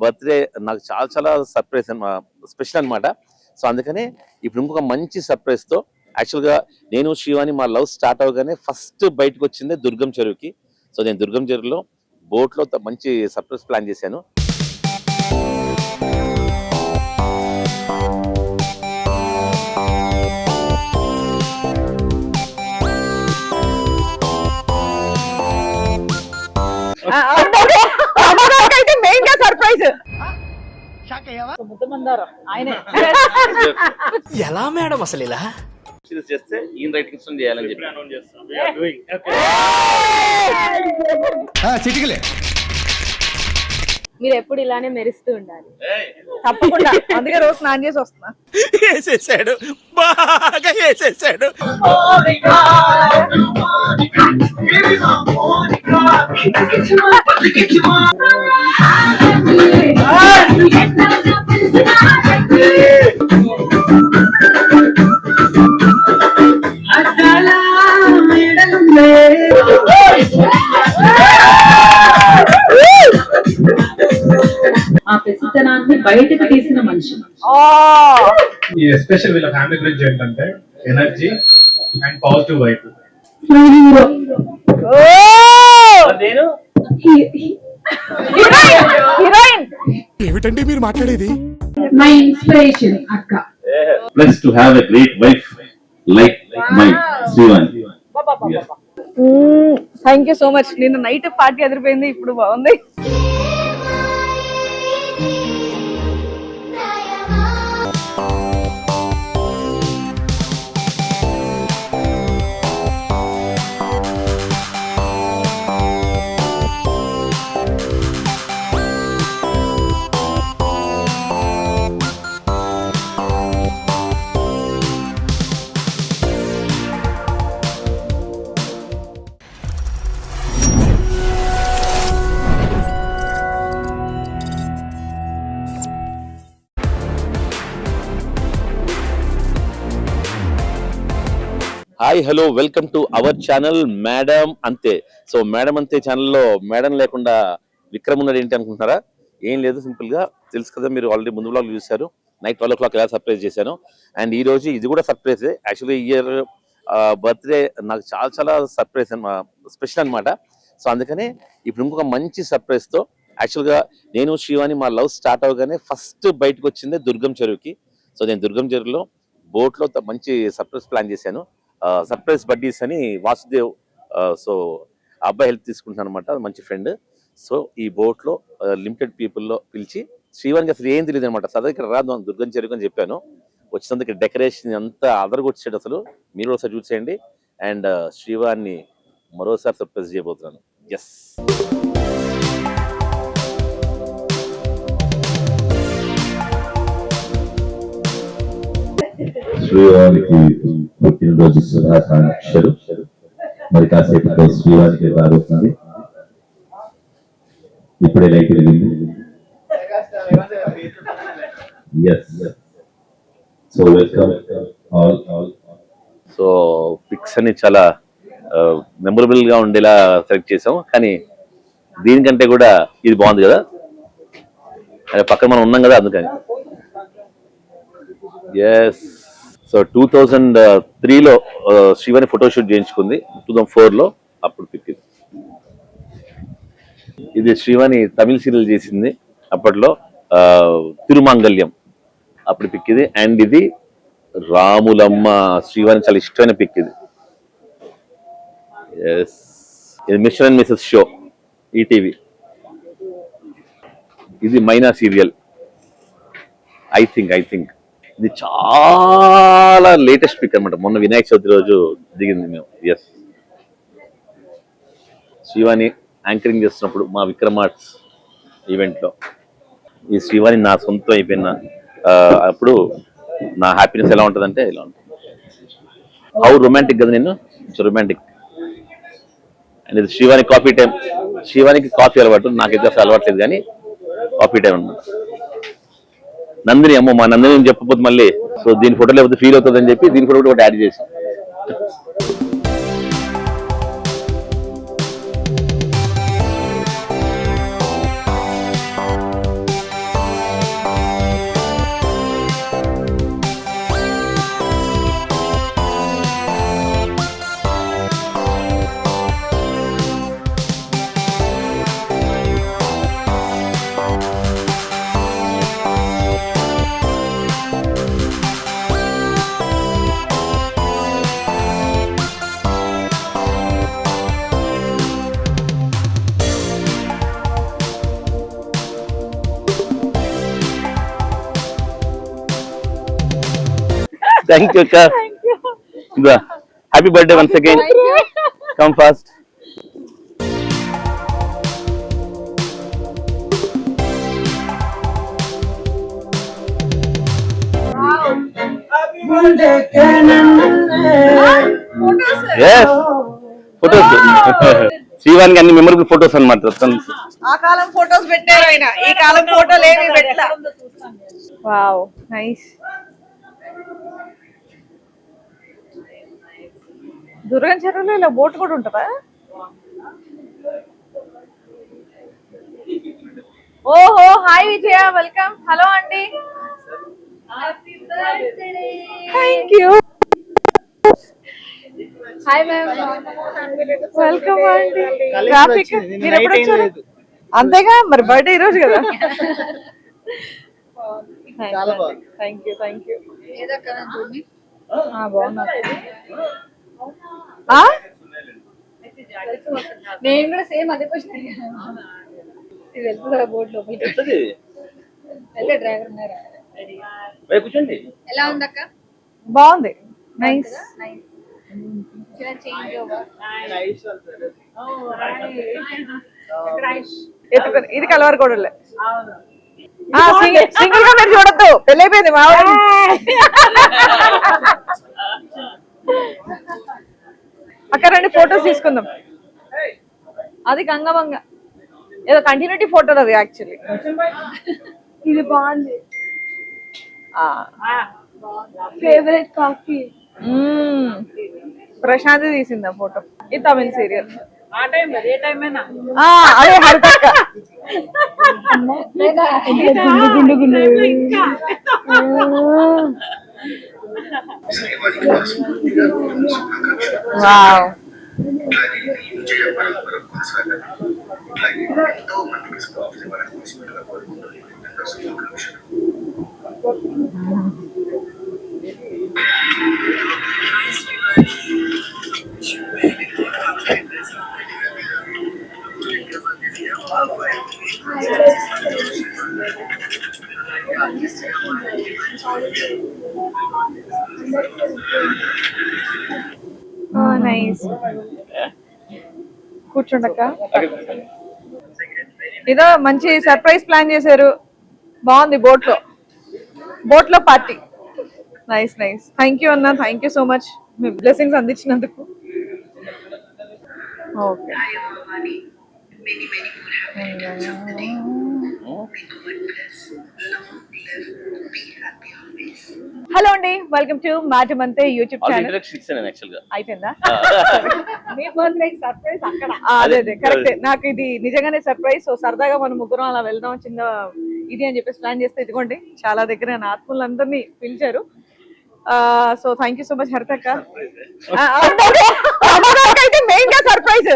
Birthday నాకు చాలా చాలా సర్ప్రైజ్ స్పెషల్ అనమాట. సో అందుకనే ఇప్పుడు ఇంకొక మంచి సర్ప్రైజ్తో యాక్చువల్గా నేను శ్రీవాణి మా లవ్ స్టార్ట్ అవగానే ఫస్ట్ బయటకు వచ్చింది దుర్గం చెరువుకి. సో నేను దుర్గం చెరువులో బోట్లో మంచి సర్ప్రైజ్ ప్లాన్ చేశాను. ఎలా మేడం అసలు ఇలా చేస్తే ఈయన రైటింగ్స్ చేయాలని చెప్పి మీరు ఎప్పుడు ఇలానే మెరుస్తూ ఉండాలి. తప్పకుండా, అందుకే రోజు స్నానం చేసి వస్తున్నా. వేసేసాడు, బాగా వేసేసాడు. ఆ పెసితనాన్ని బయటకు తీసిన మనిషి. ఈ ఎస్పెషల్ వీళ్ళ ఫ్యామిలీ గురించి ఏంటంటే ఎనర్జీ అండ్ పాజిటివ్ వైబ్. ఏమిటండి మీరు మాట్లాడేది? మై ఇన్స్పిరేషన్ అక్క. Blessed to have a great wife like my Srivan. Thank you so much. నిన్న నైట్ పార్టీ ఎదిరిపోయింది, ఇప్పుడు బాగుంది. Hi hello welcome to our channel madam అంతే. సో మేడం అంతే ఛానల్లో మేడం లేకుండా విక్రమ్ ఉన్నాడు ఏంటి అనుకుంటున్నారా? ఏం లేదు, సింపుల్ గా తెలుసు కదా, మీరు ఆల్రెడీ ముందు బ్లాగ్ చూశారు. నైట్ 12 o'clock ఎలా సర్ప్రైజ్ చేశాను. అండ్ ఈ రోజు ఇది కూడా సర్ప్రైజ్. యాక్చువల్గా ఈ ఇయర్ బర్త్డే నాకు చాలా చాలా సర్ప్రైజ్ స్పెషల్ అనమాట. సో అందుకనే ఇప్పుడు ఇంకొక మంచి సర్ప్రైజ్తో యాక్చువల్గా నేను శ్రీవాణి మా లవ్ స్టార్ట్ అవగానే ఫస్ట్ బయటకు వచ్చింది దుర్గం చెరువుకి. సో నేను దుర్గం చెరువులో బోట్లో మంచి సర్ప్రైజ్ ప్లాన్ చేశాను. సర్ప్రైజ్ బడ్డీస్ అని వాసుదేవ్, సో ఆ అబ్బాయి హెల్ప్ తీసుకుంటున్నాను అనమాట, మంచి ఫ్రెండ్. సో ఈ బోట్లో లిమిటెడ్ పీపుల్లో పిలిచి శ్రీవానికి అసలు ఏం తెలియదు అనమాట. సదా ఇక్కడ రాదు దుర్గం చెరువు అని చెప్పాను. వచ్చినందుకు డెకరేషన్ అంతా అదరగొచ్చాడు అసలు. మీరు ఒకసారి చూసేయండి. అండ్ శ్రీవాన్ని మరోసారి సర్ప్రైజ్ చేయబోతున్నాను. ఎస్, శ్రీవానికి పుట్టినరోజు శుభాకాంక్షలు. మరి కాసేపు శ్రీవానికి రాబోతుంది. ఇప్పుడే లైట్ వెలిగింది. So welcome all. So pics అన్ని చాలా మెమొరబుల్ గా ఉండేలా సెలెక్ట్ చేసాం. కానీ దీనికంటే కూడా ఇది బాగుంది కదా, అదే పక్కన మనం ఉన్నాం కదా, అందుకని. ఎస్, సో 2003లో శ్రీవాణి ఫోటోషూట్ చేయించుకుంది. 2004లో అప్పుడు పిక్ ఇది. ఇది శ్రీవాణి తమిళ సీరియల్ చేసింది అప్పట్లో, తిరుమాంగల్యం, అప్పుడు పిక్ ఇది. అండ్ ఇది రాములమ్మ శ్రీవాణి చాలా ఇష్టమైన పిక్ ఇది. ఎస్, ఇది mister and Mrs show, ETV. ఇది మైనా సీరియల్. ఐ థింక్ ఇది చాలా లేటెస్ట్ పిక్ అనమాట. మొన్న వినాయక చవితి రోజు దిగింది మేము. ఎస్, శ్రీవాణి యాంకరింగ్ చేస్తున్నప్పుడు మా విక్రమ్ ఆర్ట్స్ ఈవెంట్లో ఈ శ్రీవాణి నా సొంతం అయిపోయిన అప్పుడు నా హ్యాపీనెస్ ఎలా ఉంటుందంటే ఇలా ఉంటుంది. హౌ రొమాంటిక్ కదా, నేను రొమాంటిక్. అండ్ ఇది శ్రీవాణి కాఫీ టైం. శ్రీవాణికి కాఫీ అలవాటు, నాకైతే అసలు అలవాట్లేదు, కానీ కాఫీ టైం అన్నమాట. నందిని, అమ్మో మా నందిని చెప్పకపోతే మళ్ళీ, సో దీని ఫోటో లేకపోతే ఫీల్ అవుతుంది అని చెప్పి దీని ఫోటో కూడా ఒకటి యాడ్ చేసాం. థ్యాంక్ యూ అక్క. Happy birthday once again. Come fast. Photos శ్రీవానికి అన్ని మెమరబుల్ ఫోటోస్ అన్నమాట. ఆ కాలం ఫోటోస్ పెట్టారు ఆయన, ఈ కాలం ఫోటోలు ఏమి పెట్టలా. Wow nice. దుర్గం చెరువులో ఇలా బోట్ కూడా ఉంటుందా? ఓహో హాయ్ విజయ, వెల్కమ్. హలో అండి. Thank you. Hi ma'am. Welcome అండి. ట్రాఫిక్ మీరు ఎప్పుడు వచ్చారు? అంతేగా మరి, బర్త్డే ఈ రోజు కదా. Thank you thank you. బాగున్నా. నేను కూడా సేమ్ అదే క్వశ్చన్ అడిగాను. ఇది వెళ్తుందా బోట్ లోపలికి? వెళ్తే డ్రైవర్ ఉన్నారా? కూర్చోండి. ఎలా ఉందక్క? బాగుంది. నైస్. Change over. ఇది కలవర కూడా సింగిల్ గా మీరు చూడద్దు, పెళ్ళైపోయింది మా వాడు. అక్కడ రండి ఫోటోస్ తీసుకుందాం. అది గంగమంగ ఏదో కంటిన్యూటీ ఫోటో అది యాక్చువల్లీ. ఇది బాగుంది. Favourite coffee. ప్రశాంత్ తీసింది ఆ ఫోటో. ఇది తమిళ సీరియల్. లేదా అదే హరితక్క. వావ్. నైస్. కూర్చోండక్క. ఏదో మంచి సర్ప్రైజ్ ప్లాన్ చేశారు, బాగుంది. బోట్ లో party. Nice nice. Thank you అన్న, థ్యాంక్ యూ సో మచ్ మీ బ్లెస్సింగ్స్ అందించినందుకు. ఓకే. హలో అండి, welcome to madam Anthe YouTube channel. అయిపోయిందా? సర్ప్రైజ్ అక్కడ. అదే కరెక్ట్. నాకు ఇది నిజంగానే సర్ప్రైజ్. సో సరదాగా మనం ముగ్గురం అలా వెళ్దాం చిన్న ఇది అని చెప్పేసి ప్లాన్ చేస్తే ఇదిగోండి చాలా దగ్గర నా ఆత్మలందరినీ పిలిచారు. So thank you so much హరితక్క. అయితే మెయిన్ గా సర్ప్రైజ్.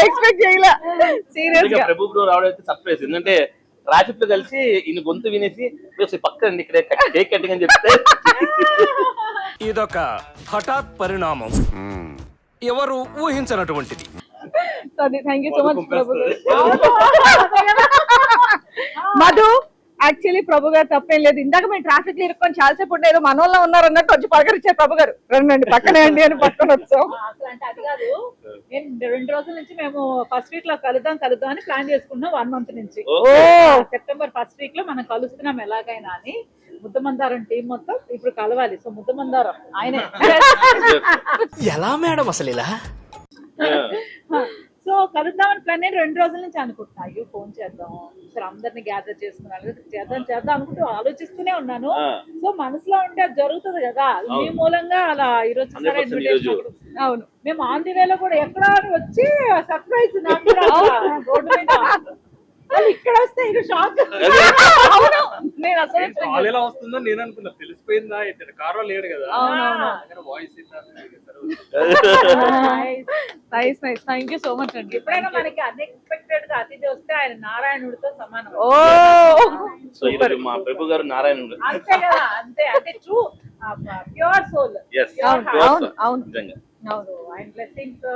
ఎక్స్పెక్ట్ చేయలే సీరియస్ గా. ప్రభు బ్రో రావడం అయితే సర్ప్రైజ్. ఎందుకంటే ట్రాఫిక్ లో కలిసి ఈయన గొంతు వినేసి పక్కన ఇక్కడ కేక్ కటింగ్ అని చెప్తే ఇదొక హఠాత్ పరిణామం, ఎవరు ఊహించినటువంటిది. థ్యాంక్ యూ సో మచ్ ప్రభు గారు. మధు యాక్చువల్లీ ప్రభు గారు తప్పేం లేదు. ఇందాక మేము ట్రాఫిక్ లో ఇరుక్కొని చాలాసేపు ఉంటే ఏదో మనోళ్ళ ఉన్నారు అన్నట్టు వచ్చి పలకరించారు ప్రభు గారు. రండి పక్కనే అండి అని పట్టుకొని వచ్చాం. అసలు అంటే అది కాదు, నేను 2 రోజుల నుంచి మేము ఫస్ట్ వీక్ లో కలుద్దాం అని ప్లాన్ చేసుకున్నాం. 1 month నుంచి. సెప్టెంబర్ ఫస్ట్ వీక్ లో మనం కలుస్తున్నాం ఎలాగైనా అని. ముద్దమందారం టీం మొత్తం ఇప్పుడు కలవాలి. సో ముద్దమందారం ఆయనే. ఎలా మేడం అసలు ఇలా? సో కలుద్దామని ప్లాన్ నేను 2 రోజుల నుంచి అనుకుంటున్నా. అయ్యో ఫోన్ చేద్దాం, సరే అందరిని గ్యాదర్ చేసుకున్నాను, చేద్దాం అనుకుంటూ ఆలోచిస్తూనే ఉన్నాను. సో మనసులో ఉంటే అది జరుగుతుంది కదా, మీ మూలంగా అలా ఈ రోజు అవును. మేము ఆన్ ది వేలో కూడా ఎక్కడో వచ్చి సర్ప్రైజ్ రోడ్డు మీద ఇక్కడ వస్తే ఇక షాక్. అవును, నేను అసలు ఎలా వస్తుందో నేను అనుకున్నా. తెలిసిపోయిందా కారులో లేడు కదా. Voice nice nice. Thank you so much అండి. ఎప్పుడైనా మనకి అన్ఎక్స్పెక్టెడ్ గా అతిథి వస్తే ఆయన నారాయణుడితో సమానం. ఓ సో ఈరోజు మా ప్రభు గారు నారాయణుడు. అంతే కదా, అంతే. అంటే ట్రూ ప్యూర్ సోల్. అవును అవును అవును. ఆయన బ్లెస్సింగ్స్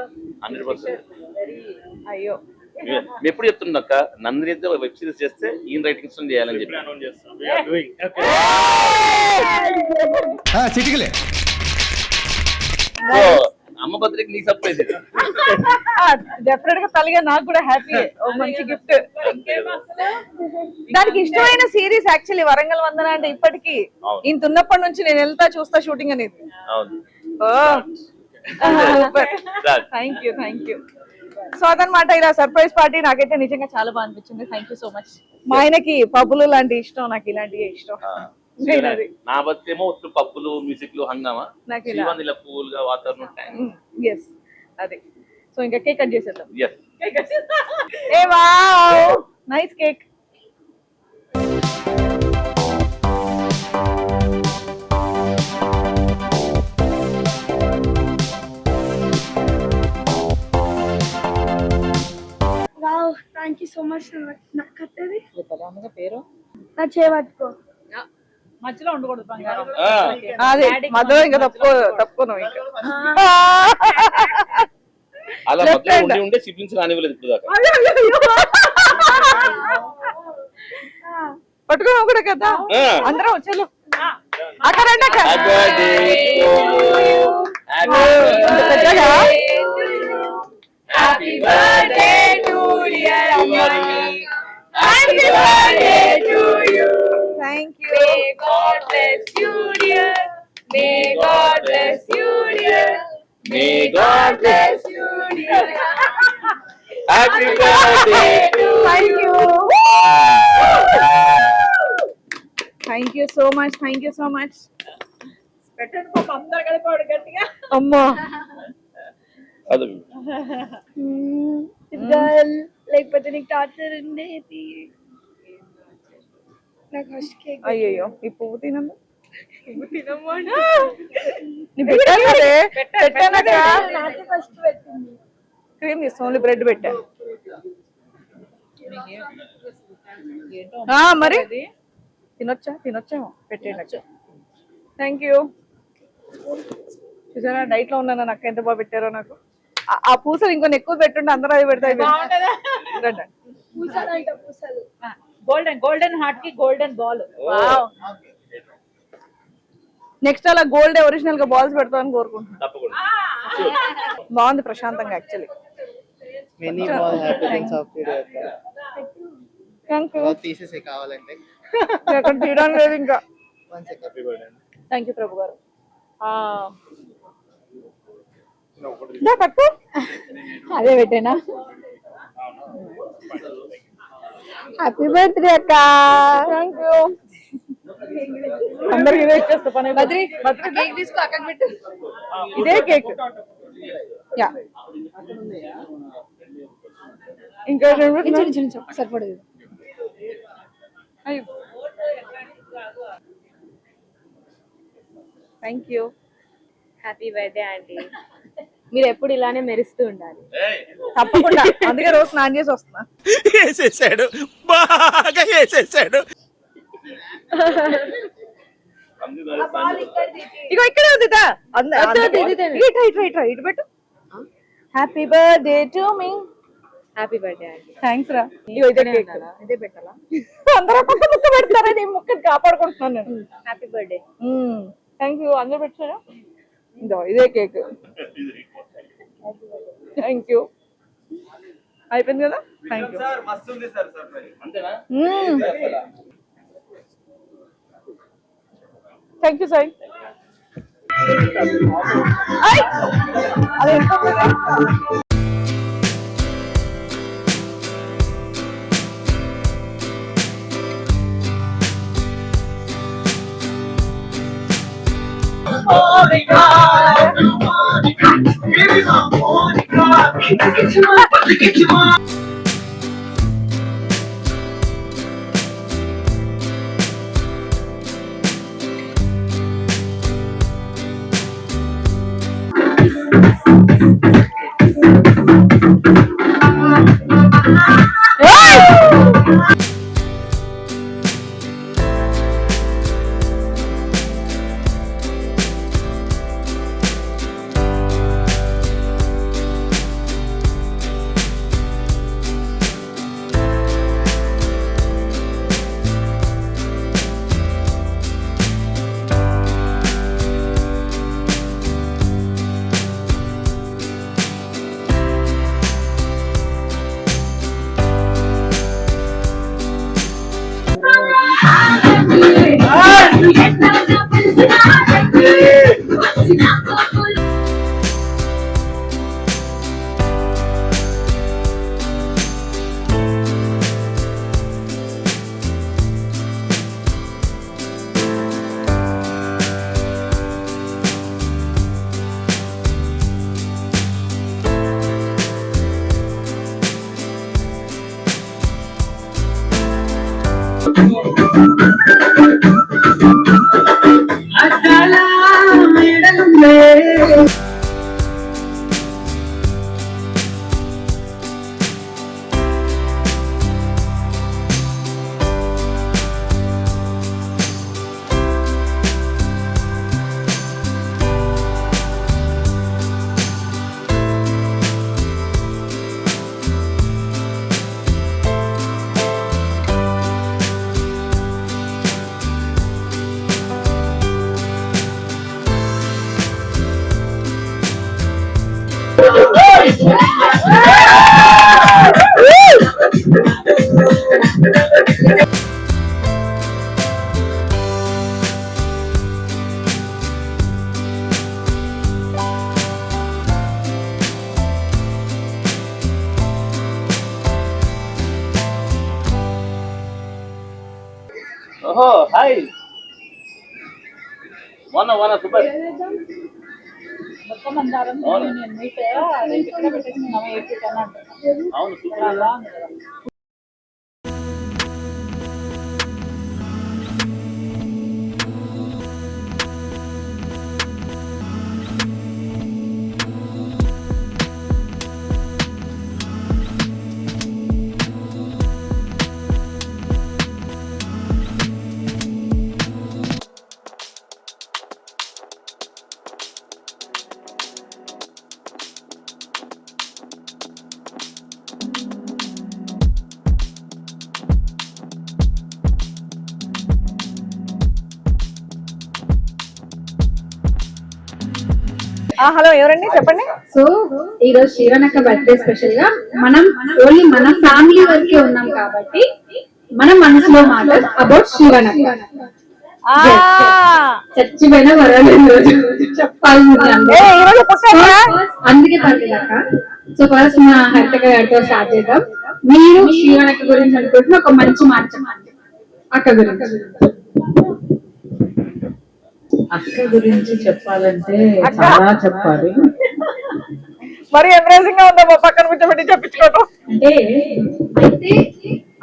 100%. వెరీ. అయ్యో మేము ఎప్పుడు చెప్తున్నాం అక్క, నందిని అయితే వెబ్ సిరీస్ చేస్తే ఈయన రైటింగ్స్ చేయాలని చెప్పి. సో అమ్మ బర్త్డేకి నీకు సర్ప్రైజ్ ఇది. డెఫినెట్ గా తల్లిగా నాకు కూడా హ్యాపీ, మంచి గిఫ్ట్. దానికి ఇష్టమైన సిరీస్ యాక్చువల్లీ వరంగల్ వందన అంటే ఇప్పటికీ అవును. ఇంత ఉన్నప్పటి నుంచి నేను వెళ్తా చూస్తా షూటింగ్ అనేది. అవును. Thank you. సో అదనమాట ఇలా సర్ప్రైజ్ పార్టీ నాకైతే నిజంగా చాలా బాగా అనిపించింది. Thank you so much. మా ఆయనకి పబ్బులు లాంటి ఇష్టం, నాకు ఇలాంటివి ఇష్టం. Main అది. నా బర్త్డే ఏమో పప్పులు మ్యూజిక్ లు హంగామా, నాకు ఇలా ఇలా కూల్ గా వాతావరణం ఉంటాయి. ఎస్ అది. సో ఇంకా కేక్ కట్ చేసేద్దాం. Yes. A wow, nice cake. Wow, thank you so much. నాకు కట్టేది పేరు నా చేయబట్టుకో. మధ్యలో ఉండకూడదు బంగారం. అదే మధ్యలో ఇంకా తప్పుకోను ఇంకా. అలా మధ్యలో ఉండి ఉండే సిబ్లింగ్స్ రానివ్వలేదు ఇప్పుడు దాకా. పట్టుకోను కూడా కదా అందరం వచ్చేలు. అక్కడ రండి అక్క. Happy birthday to you. పెద్దగా Happy birthday to you. Happy birthday to you. Thank you. May God bless you, dear. May God bless you, dear. May God bless you, dear. Happy birthday to Thank you. Thank you so much. Thank you so much. పెట్టండి పాప, అందరు కలిపాడు గట్టిగా. అమ్మా అది. Girl లేకపోతే నీకు torture ఉండేది. నాకు ఫస్ట్ కేక్ అయ్యో ఈ పువ్వు తినమ్మా. నీ పెట్టాను కదే, పెట్టానక్క. నాకే ఫస్ట్ పెట్టింది. క్రీమ్ తీసుకో, ఓన్లీ బ్రెడ్ పెట్టా. మరి తినొచ్చేమో పెట్టేయండి. Thank you. చూసారా డైట్ లో ఉన్నాను, నాకు ఎంత బాగా పెట్టారో. నాకు ఆ పూసలు ఇంకొన్ని ఎక్కువ పెట్టుంటే అందరూ అవి పెడతాయి. పూసలు పూసలు. గోల్డెన్ హార్ట్ కి గోల్డెన్ బాల్. నెక్స్ట్ అలా గోల్డ్ ఒరిజినల్ గా బాల్స్ పెడతామని కోరుకుంటున్నాను. తప్పకుండా. బాగుంది ప్రశాంతంగా actually. Many more happiness of the day. Thank you. తీసేసే కావాలంటే అక్కడ తీయడం లేదు ఇంకా. One second. Happy birthday. Thank you Prabhu గారు. పట్టు. అదే పెట్టేనా. హ్యాపీ బర్త్డే అక్క. Thank you. అందరికి ఇదే ఇచ్చేస్తా పని. కేక్ తీసుకో, అక్కకి పెట్టు. ఇదే కేక్. యా ఇంకా సరిపడదు. Thank you. Happy birthday aunty. మీరు ఎప్పుడు ఇలానే మెరుస్తూ ఉండాలి. తప్పకుండా, అందుకే రోజు స్నానం చేసి వస్తున్నా. వేసేసాడు, బాగా వేసేసాడు. ఇగో ఇక్కడే ఉంది ఇటు పెట్టు. Happy birthday to me. Happy birthday aunty. Thanks రా. ఇగో ఇదే కేక్. ఇదే పెట్టాలా? అందరూ పక్క ముక్క పెడతారా, నేను ముక్కని కాపాడుకుంటున్నాను నేను. Happy birthday. Thank you. అందరూ పెట్టారా? ఇదో ఇదే కేక్. Thank you. అయిపోయింది కదా. Thank you. Thank you Sai. అదే ఓహో హాయ్ వన సూపర్ మొత్తం మందారం యూనియన్ మీట్ రేపు ఇక్కడ పెట్టేసుకున్నాము 8 to 10 అంటున్నాం. అవును సూపర్ చాలా బాగుంది కదా. హలో ఎవరండి చెప్పండి. సో ఈ రోజు శ్రీవనక్క బర్త్డే స్పెషల్ గా మనం ఓన్లీ మన ఫ్యామిలీ వరకే ఉన్నాం కాబట్టి మన మనసులో మాట అబౌట్ శ్రీవనక్క. చచ్చిపోయిన పర్వాలేదు రోజు చెప్పాలి అందుకే పర్లేదక్క. సో ఫస్ట్ మా హర్తిక గారితో స్టార్ట్ చేద్దాం. మీరు శ్రీవనక్క గురించి అనుకుంటున్న ఒక మంచి మాట చెప్పండి అక్క గురించి. అక్క గురించి చెప్పాలంటే చాలా చెప్పాలి. మరి అమేజింగ్ గా ఉందా పక్కన కూర్చోబెట్టి చెప్పించుకోవటం అంటే అయితే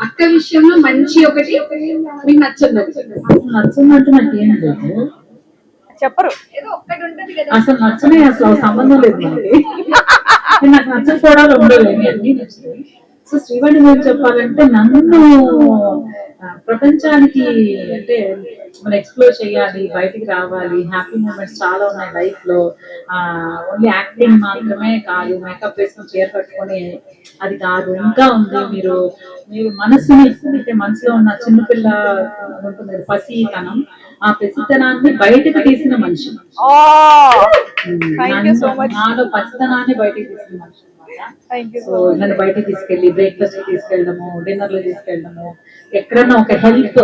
అక్క విషయంలో మంచి ఒకటి మీకు నచ్చదు. నచ్చిందంటే నాకు ఏం లేదు, చెప్పరు. అసలు నచ్చనే అసలు సంబంధం లేదు మనకి. నాకు నచ్చకపోవడాలు ఉండవు, అన్ని నచ్చుతాయి. సో శ్రీవాణి గురించి చెప్పాలంటే నన్ను ప్రపంచానికి అంటే మనం ఎక్స్ప్లోర్ చేయాలి, బయటికి రావాలి. హ్యాపీ మూమెంట్స్ చాలా ఉన్నాయి లైఫ్ లో. ఓన్లీ యాక్టింగ్ మాత్రమే కాదు, మేకప్ వేసుకొని చీర కట్టుకొని అది కాదు, ఇంకా ఉంది. మీరు మనసుని అంటే మనసులో ఉన్న చిన్నపిల్ల ఉంటుంది పసితనం, ఆ పసితనాన్ని బయటకు తీసిన మనిషి. నాలో పసితనాన్ని బయటకు తీసిన మనిషి. సో నన్ను బయటకు తీసుకెళ్ళి బ్రేక్ఫాస్ట్ తీసుకెళ్ళడము, డిన్నర్ లో తీసుకెళ్ళడము, ఎక్కడన్నా ఒక హెల్ప్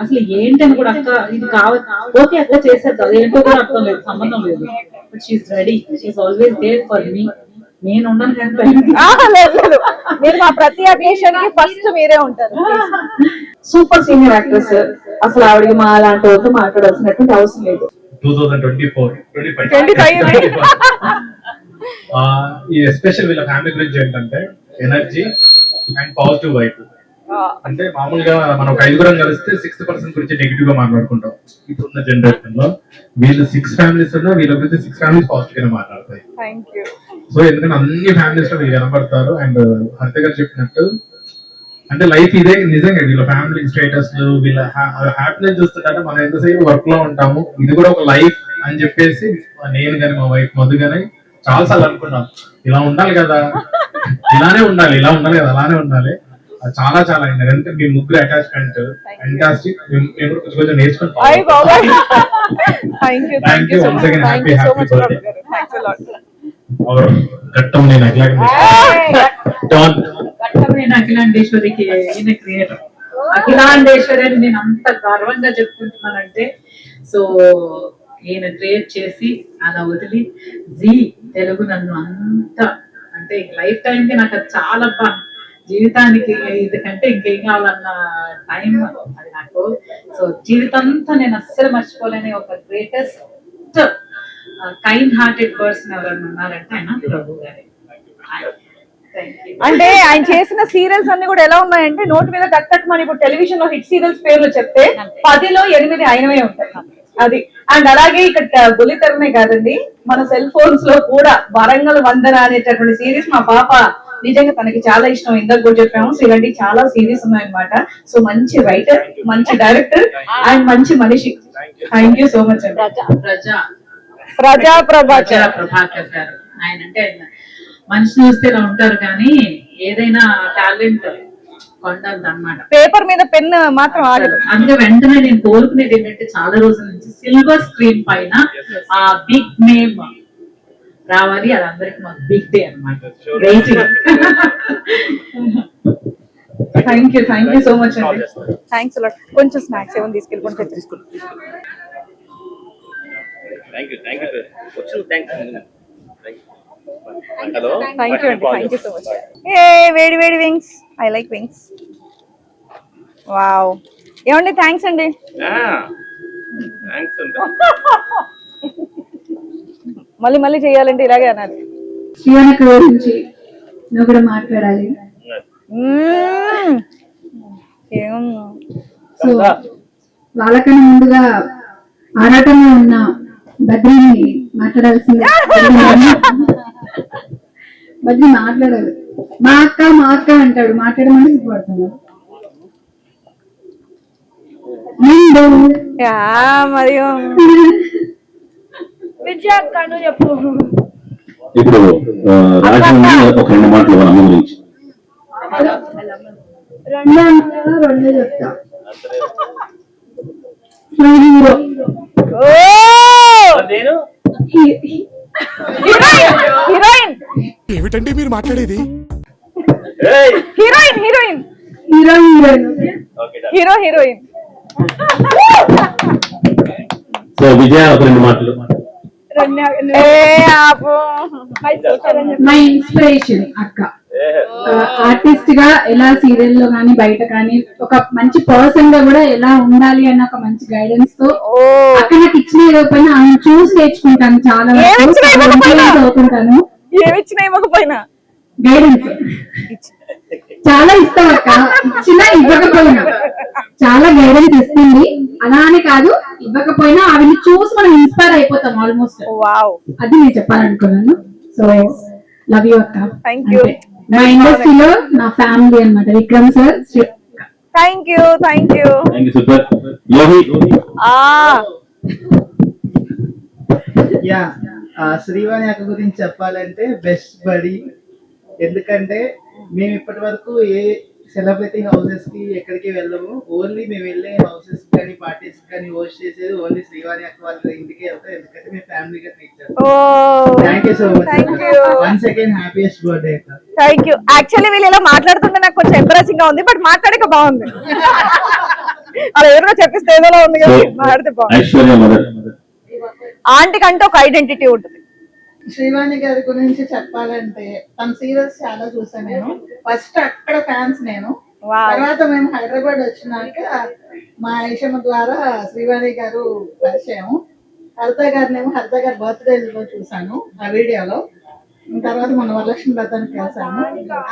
అసలు ఏంటని కూడా అక్క ఇది కావాలి, ఓకే అక్క చేసేది అదేంటో కూడా అర్థం లేదు, సంబంధం లేదు. But she's ready, she's always there for me. నేను ఉన్నాను కానీ మీరు మా ప్రతి అకేషన్ కి ఫస్ట్ మీరే ఉంటారు. Super senior actress. అసలు ఆవిడకి మా అలాంటి వద్దు మాట్లాడాల్సినటువంటి అవసరం లేదు. 2025 ఈ ఎస్పెషల్ వీళ్ళ ఫ్యామిలీ గురించి ఏంటంటే ఎనర్జీ అండ్ పాజిటివ్ వైబ్. అంటే మామూలుగా మనం ఒక 5 కలిస్తే 6% గురించి నెగిటివ్ గా మాట్లాడుకుంటాం. ఇప్పుడున్న జనరేషన్ లో వీళ్ళు 6 ఫ్యామిలీస్ ఉన్నా వీళ్ళ గురించి 6 ఫ్యామిలీస్ పాజిటివ్ గానే మాట్లాడతాయి. సో ఎందుకంటే అన్ని ఫ్యామిలీస్ లో వీళ్ళు కనబడతారు. అండ్ హరిత గారు చెప్పినట్టు అంటే లైఫ్ ఇదే నిజంగా. వీళ్ళ ఫ్యామిలీ స్టేటస్ వీళ్ళ హ్యాపీనెస్ చూస్తుంటే మనం ఎంతసేపు వర్క్ లో ఉంటాము, ఇది కూడా ఒక లైఫ్ అని చెప్పేసి నేను కానీ మా వైఫ్ మధు కానీ చాలా సార్లు అనుకున్నాం ఇలా ఉండాలి కదా, ఇలానే ఉండాలి, ఇలా ఉండాలి కదా, అలానే ఉండాలి. చాలా చాలా అయింది. ఎందుకంటే మీ ముగ్గురు అటాచ్మెంట్ ఫెంటాస్టిక్. మేము కొంచెం నేర్చుకుని అఖిలాండేశ్వరికి ఈయన క్రియేటర్. అఖిలాండేశ్వరి అని నేను అంత గర్వంగా చెప్పుకుంటున్నానంటే సో ఈయన క్రియేట్ చేసి అలా వదిలి జీ తెలుగు నన్ను అంత అంటే లైఫ్ టైం కి నాకు అది చాలా జీవితానికి ఇదికంటే ఇంకేం కావాలన్న టైం అది నాకు. సో జీవితంతో నేను అస్సలు మర్చిపోలేని ఒక గ్రేటెస్ట్ కైండ్ హార్టెడ్ పర్సన్ ఎవరైనా ఉన్నారంటే ఆయన ప్రభు గారి. అంటే ఆయన చేసిన సీరియల్స్ అన్ని కూడా ఎలా ఉన్నాయంటే నోటి మీద టక్ మన ఇప్పుడు టెలివిజన్ లో హిట్ సీరియల్స్ పేర్లు చెప్తే 10లో 8 ఆయనవే ఉంటాయి. అది అండ్ అలాగే ఇక్కడ బుల్లితెరనే కాదండి, మన సెల్ ఫోన్స్ లో కూడా వరంగల్ వందన అనేటటువంటి సిరీస్ మా పాప నిజంగా తనకి చాలా ఇష్టం. ఇందాక కూడా చెప్పాము ఇలాంటి చాలా సిరీస్ ఉన్నాయన్నమాట. సో మంచి రైటర్, మంచి డైరెక్టర్ అండ్ మంచి మనిషి. థ్యాంక్ యూ సో మచ్ అండి. ప్రజా ప్రభాకర్ గారు ఆయన అంటే మనిషి చూస్తే ఇలా ఉంటారు కానీ ఏదైనా టాలెంట్ కొండంత అన్నమాట. పేపర్ మీద పెన్ మాత్రం ఆగదు. అందుకే వెంటనే నేను కోరుకునేది ఏంటంటే చాలా రోజుల నుంచి సిల్వర్ స్క్రీన్ పైన ఆ బిగ్ నేమ్ రావాలి. అది అందరికి మాకు బిగ్ డే అన్నమాట. థ్యాంక్ యూ సో మచ్ అండి. Thanks a lot. కొంచెం స్నాక్స్ ఏమైనా తీసుకెళ్ళి హలో థ్యాంక్ యూ అండి. Thank you so much. ఏ వేడి wings, I like wings. Wow, ఏమండి థ్యాంక్స్ అండి. మళ్ళీ మళ్ళీ చేయాలంటే ఇలాగే అనాలి. శ్రీవనక గురించి నువ్వు కూడా మాట్లాడాలి. సో వాళ్ళకన్నా ముందుగా ఆరాటంలో ఉన్న బద్రీని మాట్లాడాల్సింది. బద్రీ మాట్లాడాలి. మా అక్క అంటాడు, మాట్లాడమని సిగ్గుపడుతున్నాడు. మరియు చెప్పు. ఇప్పుడు రాజు ఒక 2 మాటలు వాళ్ళ అమ్మ గురించి. రెండే చెప్తా. హీరోయిన్ ఏమిటండి మీరు మాట్లాడేది? Heroine heroine heroine. సో విజయ ఒక 2 మాటలు. మై ఇన్స్పిరేషన్ అక్క. ఆర్టిస్ట్ గా ఎలా సీరియల్ లో కానీ బయట కానీ ఒక మంచి పర్సన్ గా కూడా ఎలా ఉండాలి అన్న ఒక మంచి గైడెన్స్ తో అక్క నాకు ఇచ్చిన ఇవ్వకపోయినా ఆమె చూసి నేర్చుకుంటాను. చాలా చదువుకుంటాను. ఏమిచ్చినా ఇవ్వకపోయినా గైడెన్స్ చాలా ఇస్తాం అక్క. ఇచ్చినా ఇవ్వకపోయినా చాలా గైడెన్స్ ఇస్తుంది. అలా అని కాదు, ఇవ్వకపోయినా ఆవిని చూసి మనం ఇన్స్పైర్ అయిపోతాం ఆల్మోస్ట్. అది నేను చెప్పాలనుకున్నాను. సో లవ్ యూ అక్క. Thank you. మా ఇండస్ట్రీలో నా ఫ్యామిలీ అన్నమాట. Vikram sir. Thank you. Thank you. Super. Yeah Srivani అక్క గురించి చెప్పాలంటే బెస్ట్ బడి. ఎందుకంటే మేము ఇప్పటి వరకు ఏ సెలబ్రిటీ హౌసెస్ కి ఎక్కడికి వెళ్ళము. ఓన్లీ మేము వెళ్ళే హౌసెస్ కానీ పార్టీస్ కానీ హోస్ట్ చేసేది ఓన్లీ శ్రీవాణి అక్క వాళ్ళ ఇంటికి వెళ్తాం. ఎందుకంటే మేము ఫ్యామిలీగా ట్రీట్ చేస్తాం. Thank you so much. Once again happiest birthday అక్క. Thank you. యాక్చువల్లీ వీళ్ళు ఇలా మాట్లాడుతుంటే నాకు కొంచెం ఎంబరాసింగ్ గా ఉంది, బట్ మాట్లాడక బాగుంది. అలా ఎవరిలో చెప్పిస్తే ఏదోలా ఉంది కదా, మాట్లాడితే బాగుంది. ఆంటీ కంటే ఒక ఐడెంటిటీ ఉంటుంది. శ్రీవాణి గారి గురించి చెప్పాలంటే తన సీరియల్స్ చాలా చూసాను నేను. ఫస్ట్ అక్కడ ఫ్యాన్స్ నేను. తర్వాత మేము హైదరాబాద్ వచ్చినాక మా ఐషమ్మ ద్వారా శ్రీవాణి గారు పరిచయం. హరిత గారినేమో హరిత గారి బర్త్డే లో చూసాను ఆ వీడియోలో. తర్వాత మన వరలక్ష్మి వ్రతానికి కలిసాను.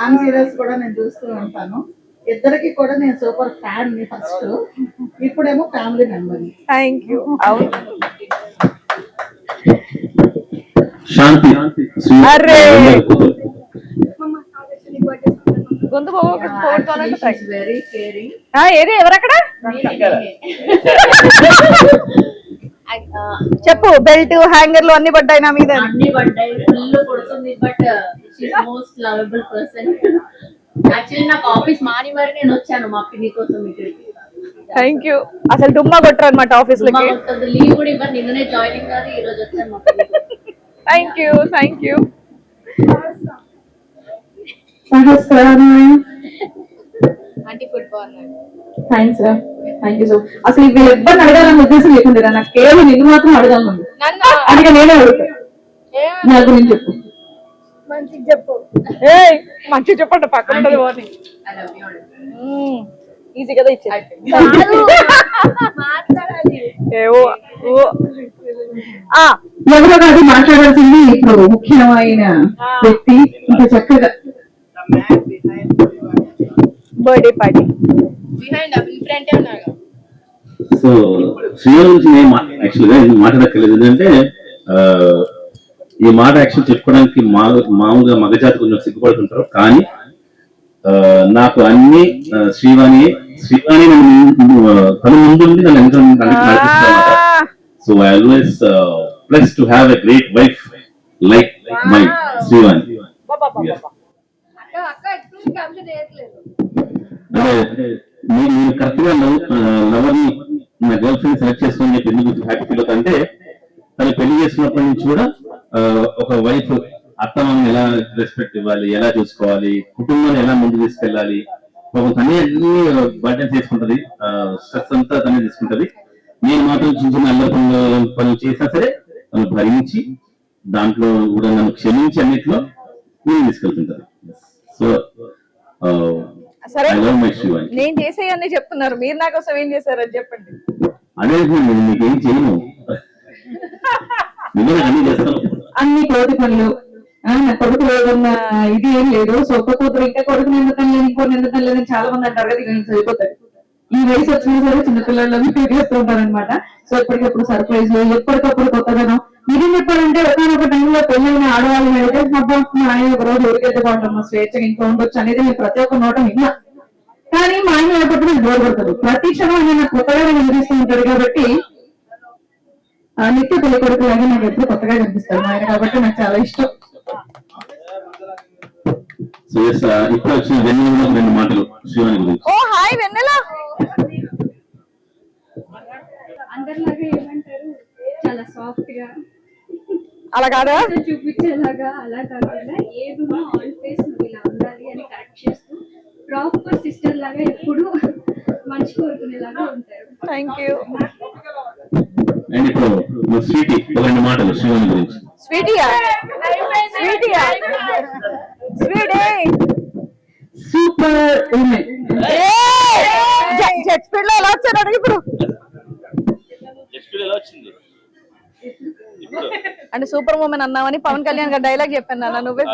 ఆమె సీరియల్స్ కూడా నేను చూస్తూ ఉంటాను. ఇద్దరికి కూడా నేను సూపర్ ఫ్యాన్ ని ఫస్ట్. ఇప్పుడేమో family member. Thank you. Shanti. గొంతు వెరీ కేరింగ్. ఏది ఎవరక్కడ చెప్పు. బెల్ట్ హ్యాంగర్లు అన్ని పడ్డాయి నా మీద. అన్ని పడ్డాయి. ఫుల్ కొడుతుంది. But she's most lovable person. Actually నాకు ఆఫీస్ మాని మరి నేను వచ్చాను మా పిన్ని కోసం ఇక్కడికి. Thank you. అసలు డుమ్మా కొట్టరు అనమాట ఆఫీస్ లోకి. లీవ్ కూడా ఇవ్వరు. నిన్ననే జాయినింగ్ కాదు, ఈ రోజు వచ్చాను మా పిన్ని. Thank you. Thank you. Thanks రా. Thank you so. అసలు వీళ్ళు ఎవ్వరిని అడగాలని ఉద్దేశం లేకుండా నాకు కేవలం నిన్ను మాత్రం అడగాలి. అందుకే నేనే అడుగుతా. నా గురించి చెప్పు. మంచిగా చెప్పు. మంచిగా చెప్పండి. పక్కన ఉండదు వార్నింగ్. ఈజీ కదా ఇచ్చేది. ఎవరో కాదు మాట్లాడాల్సింది ఇప్పుడు ముఖ్యమైన వ్యక్తి. ఇంత చక్కగా బర్త్డే పార్టీ. సో శ్రీవాణి గురించి నేను యాక్చువల్గా మాట్లాడక్కర్లేదు. ఎందుకంటే ఈ మాట యాక్చువల్ చెప్పుకోవడానికి మామూలుగా మగజాతి కొంచెం సిగ్గుపడుతుంటారు. కానీ నాకు అన్ని శ్రీవాణి తన ముందుండి నన్ను ఎంతో నడిపిస్తామాట. So I always blessed to have a great wife like my Srivani. నేను కరెక్ట్ గా లవర్ ని నా గర్ల్ ఫ్రెండ్ సెలెక్ట్ చేసుకొని చెప్పి ఎందుకు హ్యాపీ ఫీల్ అవుతా అంటే, తను పెళ్లి చేసుకున్నప్పటి నుంచి కూడా ఒక వైఫ్ అత్తమామని ఎలా రెస్పెక్ట్ ఇవ్వాలి, ఎలా చూసుకోవాలి, కుటుంబాన్ని ఎలా ముందు తీసుకెళ్ళాలి, తనే అన్ని బర్డెన్స్ చేసుకుంటది. స్ట్రెస్ అంతా తనే తీసుకుంటది. నేను మాత్రం చిన్న చిన్న అల్లరి పనులు చేసినా సరే తను భరించి దాంట్లో కూడా నన్ను క్షమించి అన్నిట్లో నేను తీసుకెళ్తుంటారు. సో సరే ఐ లవ్ మై శ్రీవాణి. నేను చేసేయన్నీ చెప్తున్నారు, మీరు నా కోసం ఏం చేశారని చెప్పండి. అదే నేను నీకేం చేయను, నువ్వే అన్ని చేస్తాను. అన్ని కోతి పనులు. నా కొడుకు ఏదన్నా ఇది ఏం లేదు. సో ఒక్క కూతురు ఇంకా కొడుకుని ఎందుకని లేదు, ఇంకోటి ఎందుకని లేదని చాలా మంది అంటారు కదా, ఇక నేను సరిపోతాడు. ఈ వయసు వచ్చినా సరే చిన్నపిల్లలను చేస్తూ ఉంటారనమాట. సో ఎప్పటికప్పుడు సర్ప్రైజ్, ఎప్పటికప్పుడు కొత్తదనం. నిజం చెప్పాలంటే ఒకనొక టైంలో పెళ్ళైన ఆడవాళ్ళు అయితే మా ఆయన ఒక రోజు ఊరికైతే బాగుంటాం, మా స్వేచ్ఛగా ఇంట్లో ఉండొచ్చు అనేది నేను ప్రతి ఒక్క నోట విన్నా. కానీ మా ఆయన అయినప్పుడు నాకు బోర్ కొడతాడు. ప్రతి క్షణం ఆయన నాకు కొత్తగా కనిపిస్తూ ఉంటాడు కాబట్టి నిత్య పెళ్లి కొడుకు లాగా నాకు ఎప్పుడు కొత్తగా కనిపిస్తాడు మా ఆయన, కాబట్టి నాకు చాలా ఇష్టం. సో ఇప్పుడు వచ్చిన వెన్నెల రెండు మాటలు శ్రీవాణి గురించి. ఓ హాయ్ వెన్నెల. అందరిలాగా ఏమంటారు, చాలా సాఫ్ట్ గా అలా కాదా చూపించేలాగా అలా కాకుండా ఏదున్నా ఆన్ ఫేస్ నువ్వు ఇలా ఉండాలి అని కరెక్ట్ చేస్తూ ప్రాపర్ సిస్టర్ లాగా ఎప్పుడు మంచి కోరుకునేలాగా ఉంటారు. Thank you. అండ్ ఇప్పుడు మా స్వీటీ ఒక రెండు మాటలు శ్రీవాణి గురించి. స్వీటీయా స్వీటీయా sweety super woman. Jet speed లో ఎలా వచ్చారు అడిగి ఇప్పుడు అంటే సూపర్ ఉమెన్ అన్నామని పవన్ కళ్యాణ్ గారు డైలాగ్ చెప్పాను నాన్న, నువ్వే.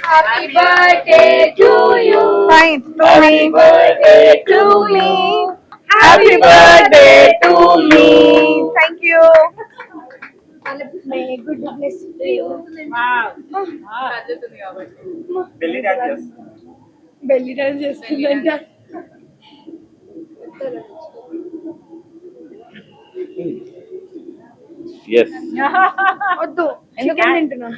Happy birthday to you. Happy birthday to me. Happy birthday to me. Thank you. May good bless you. Belly dance చేస్తుందంట. Yes. వద్దు, ఎందుకు తింటున్నాను?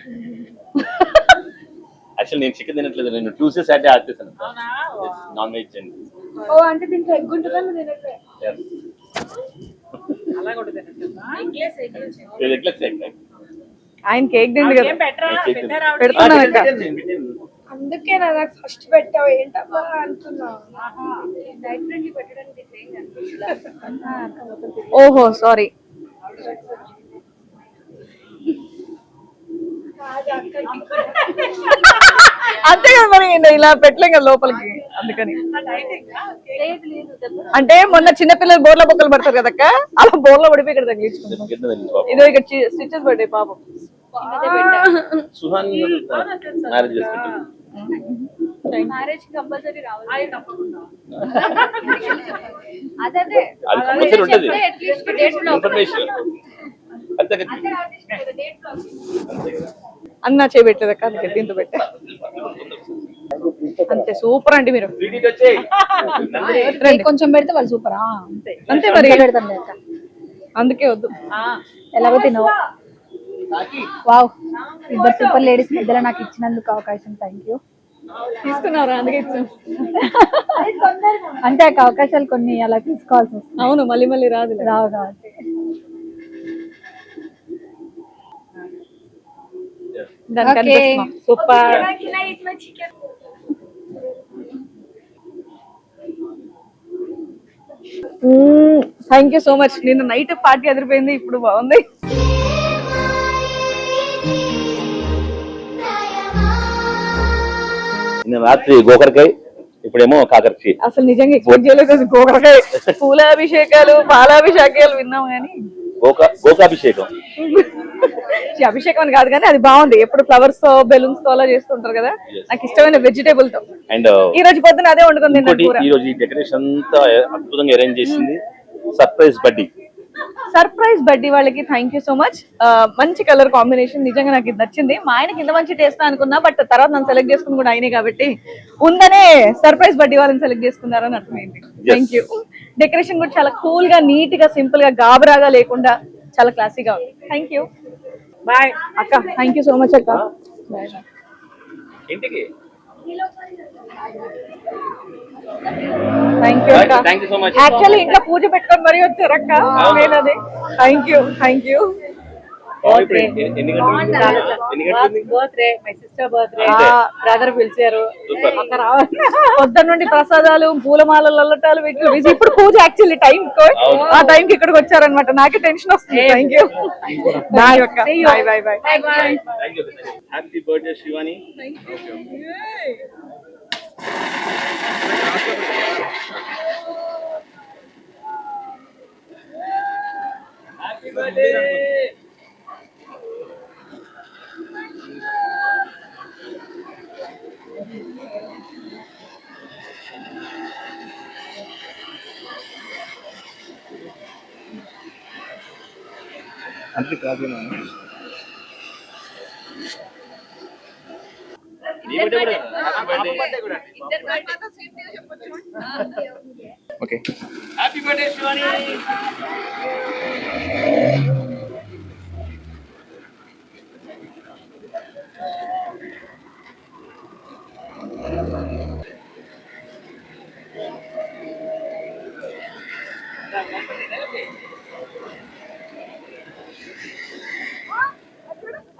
యాక్చువల్లీ నేను చికెన్ తినట్లేదు, నేను ట్యూస్డే సాటర్డే ఆడేసాను నాన్ వెజ్ అండి. ఓ అంటే దీంట్లో ఎగ్ ఉంటుందా, నువ్వు తినట్లే? ఆయన కేక్ తిండి కదా పెడుతున్నాను. అందుకే నాకు ఫస్ట్ పెట్టావు ఏంటమ్మా అనుకున్నా. డైట్ ఫ్రెండ్లీ పెట్టడానికి ఏం కనిపించలేదు. ఓహో సారీ. అంతే కదా మరి, ఇలా పెట్టలేం కదా లోపలికి, అందుకని. అంటే మొన్న చిన్నపిల్లలు బోర్ల బొక్కలు పడతారు కదక్క, అలా బోర్లో పడిపోయి ఇక్కడ తగిలించుకుంటాం. ఇదో ఇక్కడ స్టిచెస్ పడ్డాయి పాపం. మ్యారేజ్ కంపల్సరీ రావాలి. అన్న చేయబెట్టలేదక్క, అందుకే దీంతో పెట్టా. అంతే సూపర్ అండి మీరు. కొంచెం పెడితే వాళ్ళు సూపరా, అంతే మరి పెడతాను అందుకే వద్దు. ఎలాగో తినవు. వావ్, ఇద్దరు సూపర్ లేడీస్ మధ్యలో నాకు ఇచ్చినందుకు అవకాశం థ్యాంక్ యూ. తీసుకున్నారా? అందుకే ఇచ్చాను. అంటే ఆ అవకాశాలు కొన్ని అలా తీసుకోవాల్సి వస్తుంది. అవును, మళ్ళీ మళ్ళీ రాదు రావు కాబట్టి. Super. Thank you so much. నిన్న నైట్ పార్టీ అదిరిపోయింది, ఇప్పుడు బాగుంది. నిన్న రాత్రి గోకరకాయ, ఇప్పుడేమో కాకరకాయ. అసలు నిజంగా ఎక్స్పెక్ట్ చేయలేదు. గోకరకాయ పూలాభిషేకాలు పాలాభిషేకాలు విన్నాం కానీ గోకాభిషేకం అభిషేకం అని కాదు కానీ అది బాగుంది. ఎప్పుడు ఫ్లవర్స్ తో బెలూన్స్ తో అలా చేస్తుంటారు కదా, నాకు ఇష్టమైన వెజిటేబుల్ తో. అండ్ ఈ రోజు పొద్దున అదే వండుకుంది. ఈ రోజు ఈ డెకరేషన్ అంతా అద్భుతంగా అరేంజ్ చేసింది. సర్ప్రైజ్ బడ్డీ. సర్ప్రైజ్ బడ్డీ వాళ్ళకి థ్యాంక్ యూ సో మచ్. మంచి కలర్ కాంబినేషన్, నిజంగా నాకు ఇది నచ్చింది. మా ఆయనకి ఇంత మంచి టేస్ట్ అనుకున్నా, బట్ తర్వాత నన్ను సెలెక్ట్ చేసుకుని కూడా ఆయనే కాబట్టి ఉందనే సర్ప్రైజ్ బడ్డీ వాళ్ళని సెలెక్ట్ చేసుకున్నారని అర్థమైంది. Thank you. డెకరేషన్ కూడా చాలా కూల్ గా, నీట్ గా, సింపుల్ గా, గాబరాగా లేకుండా చాలా క్లాసీగా ఉంది. Thank you. బాయ్ అక్క. థ్యాంక్ యూ సో మచ్ అక్క. బాయ్. ఇంటికి థ్యాంక్ యూ అక్క. Thank you so much. Actually ఇంట్లో పూజ పెట్టుకొని మరీ వచ్చారు అక్క. అదే thank you. Thank you. Birthday my sister birthday అంతే. బ్రదర్ పిలిచారు Super. అక్క రావాలి. పొద్దున్న నుండి ప్రసాదాలు పూలమాలలు అల్లటాలు వీటిలో busy. ఇప్పుడు పూజ యాక్చువల్లీ టైం అవును. ఆ టైం కి ఇక్కడికి వచ్చారనమాట. నాకే టెన్షన్ వస్తుంది. Thank you. బాయ్ అక్క. Bye bye bye. Happy birthday Shivani.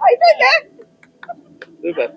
అయిపోయిందా? సూపర్.